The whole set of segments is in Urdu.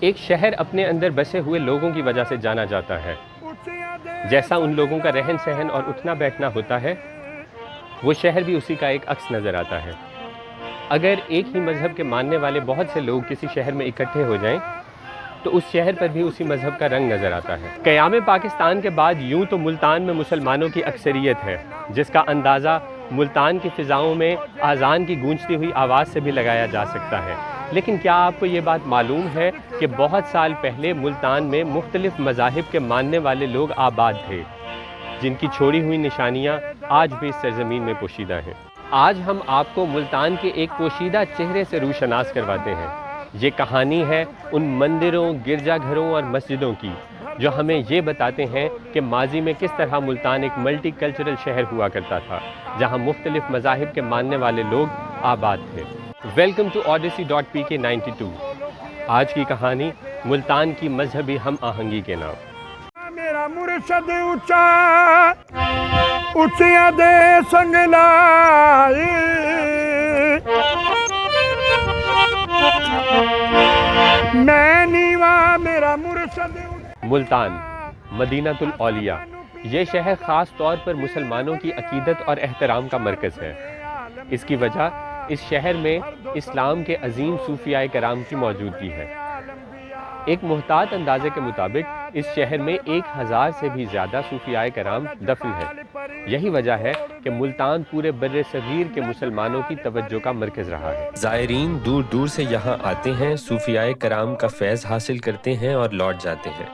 ایک شہر اپنے اندر بسے ہوئے لوگوں کی وجہ سے جانا جاتا ہے۔ جیسا ان لوگوں کا رہن سہن اور اٹھنا بیٹھنا ہوتا ہے، وہ شہر بھی اسی کا ایک عکس نظر آتا ہے۔ اگر ایک ہی مذہب کے ماننے والے بہت سے لوگ کسی شہر میں اکٹھے ہو جائیں تو اس شہر پر بھی اسی مذہب کا رنگ نظر آتا ہے۔ قیام پاکستان کے بعد یوں تو ملتان میں مسلمانوں کی اکثریت ہے، جس کا اندازہ ملتان کی فضاؤں میں اذان کی گونجتی ہوئی آواز سے بھی لگایا جا سکتا ہے، لیکن کیا آپ کو یہ بات معلوم ہے کہ بہت سال پہلے ملتان میں مختلف مذاہب کے ماننے والے لوگ آباد تھے، جن کی چھوڑی ہوئی نشانیاں آج بھی اس سرزمین میں پوشیدہ ہیں۔ آج ہم آپ کو ملتان کے ایک پوشیدہ چہرے سے روشناس کرواتے ہیں۔ یہ کہانی ہے ان مندروں، گرجا گھروں اور مسجدوں کی جو ہمیں یہ بتاتے ہیں کہ ماضی میں کس طرح ملتان ایک ملٹی کلچرل شہر ہوا کرتا تھا، جہاں مختلف مذاہب کے ماننے والے لوگ آباد تھے۔ Welcome to Odyssey.pk92۔ آج کی کہانی ملتان کی مذہبی ہم آہنگی کے نام۔ میرا مرشد اونچا اونچیاں دے سنگ لائی، میں نیواں میرا مرشد۔ ملتان مدینۃ الاولیاء، یہ شہر خاص طور پر مسلمانوں کی عقیدت اور احترام کا مرکز ہے۔ اس کی وجہ اس شہر میں اسلام کے عظیم صوفیاء کرام کی موجودگی ہے۔ ایک محتاط اندازے کے مطابق اس شہر میں 1000 سے بھی زیادہ صوفیاء کرام دفن ہیں۔ یہی وجہ ہے کہ ملتان پورے بر صغیر کے مسلمانوں کی توجہ کا مرکز رہا ہے۔ زائرین دور دور سے یہاں آتے ہیں، صوفیاء کرام کا فیض حاصل کرتے ہیں اور لوٹ جاتے ہیں۔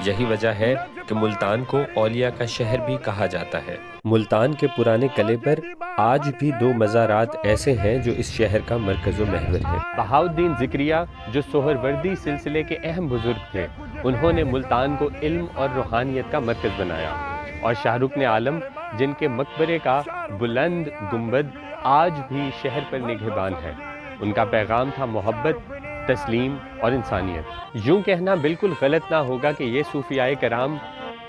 یہی وجہ ہے کہ ملتان کو اولیاء کا شہر بھی کہا جاتا ہے۔ ملتان کے پرانے قلعے پر آج بھی 2 مزارات ایسے ہیں جو اس شہر کا مرکز و محور ہیں۔ بہاؤالدین ذکریہ، جو سہروردی سلسلے کے اہم بزرگ تھے، انہوں نے ملتان کو علم اور روحانیت کا مرکز بنایا، اور شاہ رکن عالم، جن کے مقبرے کا بلند گنبد آج بھی شہر پر نگہبان ہے، ان کا پیغام تھا محبت، تسلیم اور انسانیت۔ یوں کہنا بالکل غلط نہ ہوگا کہ یہ صوفیاء کرام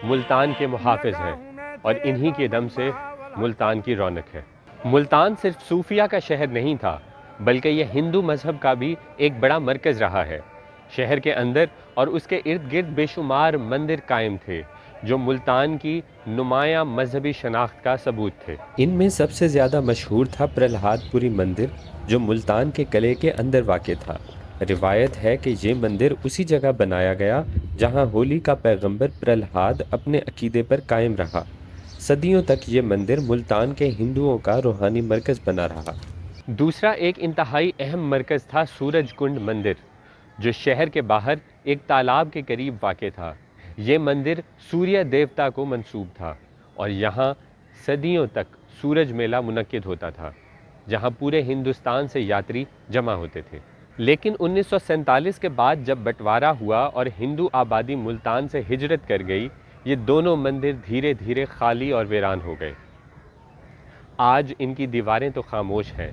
ملتان کے محافظ ہیں، اور انہی کے دم سے ملتان کی رونق ہے۔ ملتان صرف صوفیاء کا شہر نہیں تھا، بلکہ یہ ہندو مذہب کا بھی ایک بڑا مرکز رہا ہے۔ شہر کے اندر اور اس کے ارد گرد بے شمار مندر قائم تھے، جو ملتان کی نمایاں مذہبی شناخت کا ثبوت تھے۔ ان میں سب سے زیادہ مشہور تھا پرلہاد پوری مندر، جو ملتان کے قلعے کے اندر واقع تھا۔ روایت ہے کہ یہ مندر اسی جگہ بنایا گیا جہاں ہولی کا پیغمبر پرلہاد اپنے عقیدے پر قائم رہا۔ صدیوں تک یہ مندر ملتان کے ہندوؤں کا روحانی مرکز بنا رہا۔ دوسرا ایک انتہائی اہم مرکز تھا سورج کنڈ مندر، جو شہر کے باہر ایک تالاب کے قریب واقع تھا۔ یہ مندر سوریہ دیوتا کو منسوب تھا، اور یہاں صدیوں تک سورج میلہ منعقد ہوتا تھا، جہاں پورے ہندوستان سے یاتری جمع ہوتے تھے۔ لیکن 1947 کے بعد جب بٹوارا ہوا اور ہندو آبادی ملتان سے ہجرت کر گئی، یہ دونوں مندر دھیرے دھیرے خالی اور ویران ہو گئے۔ آج ان کی دیواریں تو خاموش ہیں،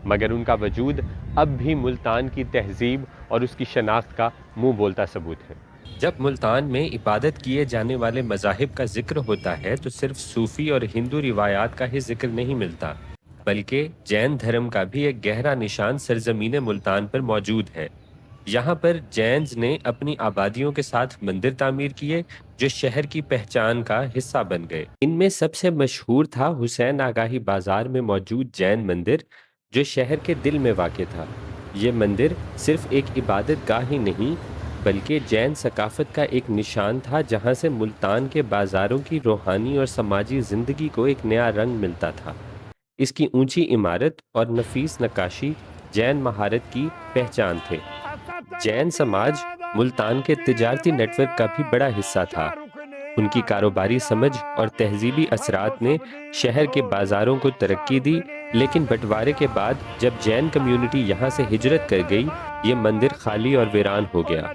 مگر ان کا وجود اب بھی ملتان کی تہذیب اور اس کی شناخت کا منہ بولتا ثبوت ہے۔ جب ملتان میں عبادت کیے جانے والے مذاہب کا ذکر ہوتا ہے تو صرف صوفی اور ہندو روایات کا ہی ذکر نہیں ملتا، بلکہ جین دھرم کا بھی ایک گہرا نشان سرزمین ملتان پر موجود ہے۔ یہاں پر جینز نے اپنی آبادیوں کے ساتھ مندر تعمیر کیے جو شہر کی پہچان کا حصہ بن گئے۔ ان میں سب سے مشہور تھا حسین آگاہی بازار میں موجود جین مندر، جو شہر کے دل میں واقع تھا۔ یہ مندر صرف ایک عبادت گاہ ہی نہیں، بلکہ جین ثقافت کا ایک نشان تھا، جہاں سے ملتان کے بازاروں کی روحانی اور سماجی زندگی کو ایک نیا رنگ ملتا تھا۔ اس کی اونچی عمارت اور نفیس نقاشی جین مہارت کی پہچان تھے۔ جین سماج ملتان کے تجارتی نیٹ ورک کا بھی بڑا حصہ تھا۔ ان کی کاروباری سمجھ اور تہذیبی اثرات نے شہر کے بازاروں کو ترقی دی، لیکن بٹوارے کے بعد جب جین کمیونٹی یہاں سے ہجرت کر گئی، یہ مندر خالی اور ویران ہو گیا۔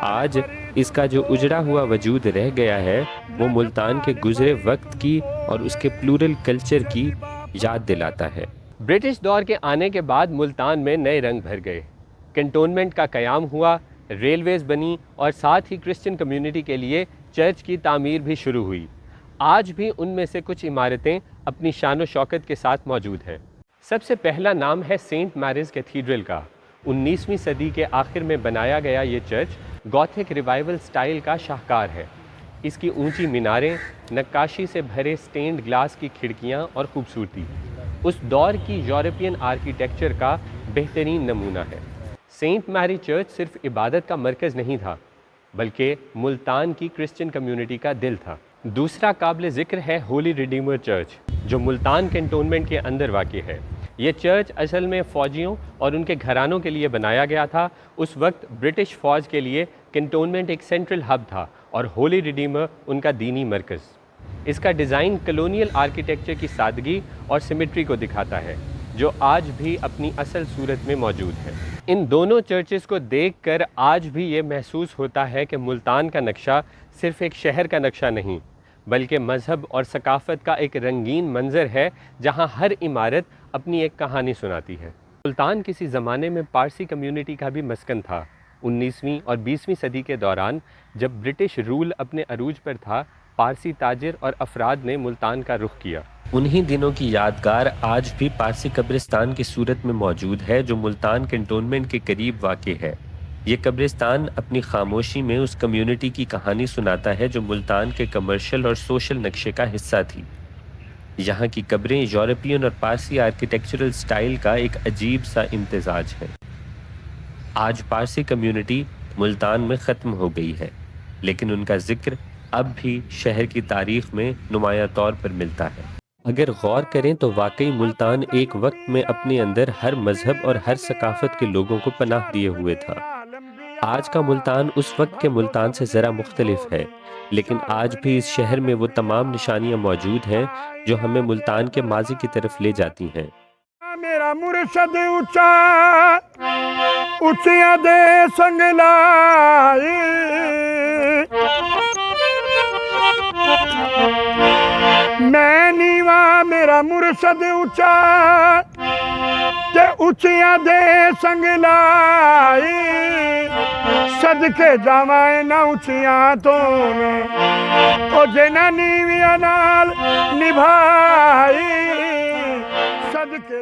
آج اس کا جو اجڑا ہوا وجود رہ گیا ہے، وہ ملتان کے گزرے وقت کی اور اس کے پلورل کلچر کی یاد دلاتا ہے۔ برٹش دور کے آنے کے بعد ملتان میں نئے رنگ بھر گئے۔ کنٹونمنٹ کا قیام ہوا، ریلویز بنی، اور ساتھ ہی کرسچن کمیونٹی کے لیے چرچ کی تعمیر بھی شروع ہوئی۔ آج بھی ان میں سے کچھ عمارتیں اپنی شان و شوکت کے ساتھ موجود ہیں۔ سب سے پہلا نام ہے سینٹ میریز کیتھیڈرل کا۔ 19ویں صدی کے آخر میں بنایا گیا یہ چرچ گوتھک ریوائول سٹائل کا شاہکار ہے۔ اس کی اونچی میناریں، نقاشی سے بھرے سٹینڈ گلاس کی کھڑکیاں اور خوبصورتی اس دور کی یورپین آرکیٹیکچر کا بہترین نمونہ ہے۔ سینٹ میری چرچ صرف عبادت کا مرکز نہیں تھا بلکہ ملتان کی کرسچن کمیونٹی کا دل تھا۔ دوسرا قابل ذکر ہے ہولی ریڈیمر چرچ جو ملتان کنٹونمنٹ کے اندر واقع ہے۔ یہ چرچ اصل میں فوجیوں اور ان کے گھرانوں کے لیے بنایا گیا تھا۔ اس وقت برٹش فوج کے لیے کنٹونمنٹ ایک سینٹرل ہب تھا اور ہولی ریڈیمر ان کا دینی مرکز۔ اس کا ڈیزائن کلونیل آرکیٹیکچر کی سادگی اور سیمیٹری کو دکھاتا ہے جو آج بھی اپنی اصل صورت میں موجود ہے۔ ان دونوں چرچز کو دیکھ کر آج بھی یہ محسوس ہوتا ہے کہ ملتان کا نقشہ صرف ایک شہر کا نقشہ نہیں بلکہ مذہب اور ثقافت کا ایک رنگین منظر ہے جہاں ہر عمارت اپنی ایک کہانی سناتی ہے۔ ملتان کسی زمانے میں پارسی کمیونٹی کا بھی مسکن تھا۔ 19ویں اور 20ویں صدی کے دوران جب برٹش رول اپنے عروج پر تھا، پارسی تاجر اور افراد نے ملتان کا رخ کیا۔ انہی دنوں کی یادگار آج بھی پارسی قبرستان کی صورت میں موجود ہے جو ملتان کنٹونمنٹ کے قریب واقع ہے۔ یہ قبرستان اپنی خاموشی میں اس کمیونٹی کی کہانی سناتا ہے جو ملتان کے کمرشل اور سوشل نقشے کا حصہ تھی۔ یہاں کی قبریں یورپین اور پارسی آرکیٹیکچرل سٹائل کا ایک عجیب سا امتزاج ہے۔ آج پارسی کمیونٹی ملتان میں ختم ہو گئی ہے لیکن ان کا ذکر اب بھی شہر کی تاریخ میں نمایاں طور پر ملتا ہے۔ اگر غور کریں تو واقعی ملتان ایک وقت میں اپنے اندر ہر مذہب اور ہر ثقافت کے لوگوں کو پناہ دیے ہوئے تھا۔ آج کا ملتان اس وقت کے ملتان سے ذرا مختلف ہے لیکن آج بھی اس شہر میں وہ تمام نشانیاں موجود ہیں جو ہمیں ملتان کے ماضی کی طرف لے جاتی ہیں۔ میرا مرشد اونچا اونچیاں دے سنگ لائی، میں نیواں میرا مرشد اونچا تے اونچیاں دے سنگ لائی، صدقے جاواں نہ اونچیاں تو او جنہاں نیویاں نال نبھائی، صدقے